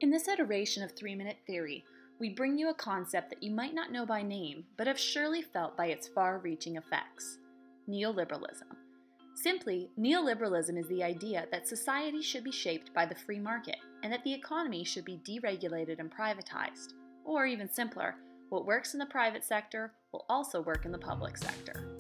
In this iteration of 3-Minute Theory, we bring you a concept that you might not know by name, but have surely felt by its far-reaching effects: neoliberalism. Simply, neoliberalism is the idea that society should be shaped by the free market, and that the economy should be deregulated and privatized. Or even simpler, what works in the private sector will also work in the public sector.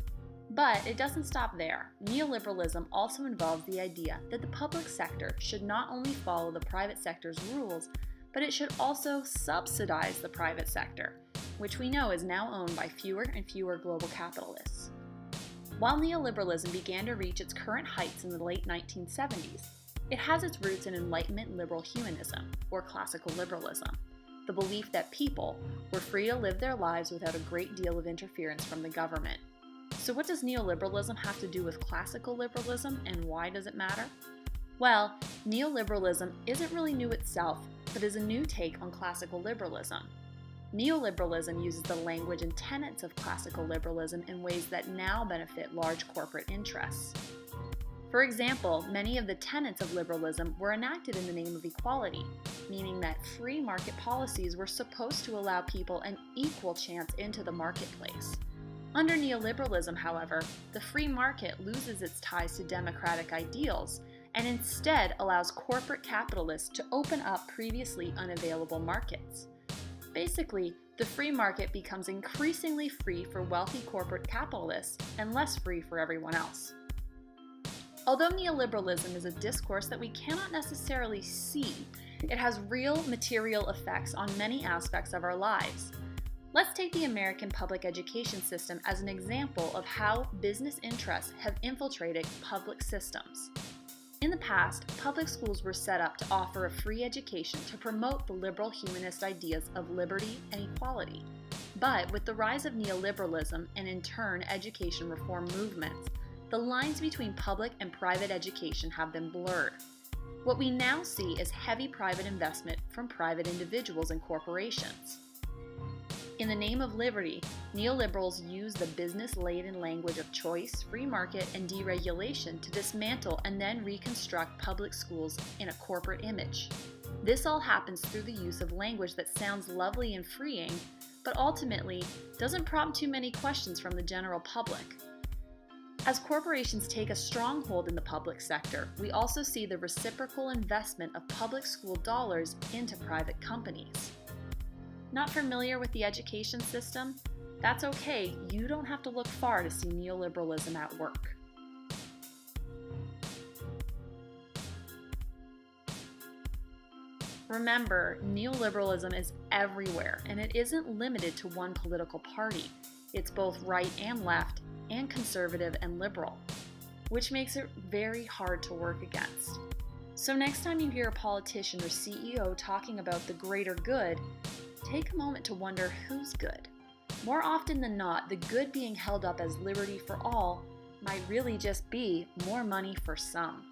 But it doesn't stop there. Neoliberalism also involves the idea that the public sector should not only follow the private sector's rules, but it should also subsidize the private sector, which we know is now owned by fewer and fewer global capitalists. While neoliberalism began to reach its current heights in the late 1970s, it has its roots in Enlightenment liberal humanism, or classical liberalism, the belief that people were free to live their lives without a great deal of interference from the government. So what does neoliberalism have to do with classical liberalism, and why does it matter? Well, neoliberalism isn't really new itself, but is a new take on classical liberalism. Neoliberalism uses the language and tenets of classical liberalism in ways that now benefit large corporate interests. For example, many of the tenets of liberalism were enacted in the name of equality, meaning that free market policies were supposed to allow people an equal chance into the marketplace. Under neoliberalism, however, the free market loses its ties to democratic ideals and instead allows corporate capitalists to open up previously unavailable markets. Basically, the free market becomes increasingly free for wealthy corporate capitalists and less free for everyone else. Although neoliberalism is a discourse that we cannot necessarily see, it has real material effects on many aspects of our lives. Let's take the American public education system as an example of how business interests have infiltrated public systems. In the past, public schools were set up to offer a free education to promote the liberal humanist ideas of liberty and equality. But with the rise of neoliberalism and in turn education reform movements, the lines between public and private education have been blurred. What we now see is heavy private investment from private individuals and corporations. In the name of liberty, neoliberals use the business-laden language of choice, free market, and deregulation to dismantle and then reconstruct public schools in a corporate image. This all happens through the use of language that sounds lovely and freeing, but ultimately doesn't prompt too many questions from the general public. As corporations take a stronghold in the public sector, we also see the reciprocal investment of public school dollars into private companies. Not familiar with the education system? That's okay, you don't have to look far to see neoliberalism at work. Remember, neoliberalism is everywhere, and it isn't limited to one political party. It's both right and left, and conservative and liberal, which makes it very hard to work against. So next time you hear a politician or CEO talking about the greater good, take a moment to wonder who's good. More often than not, the good being held up as liberty for all might really just be more money for some.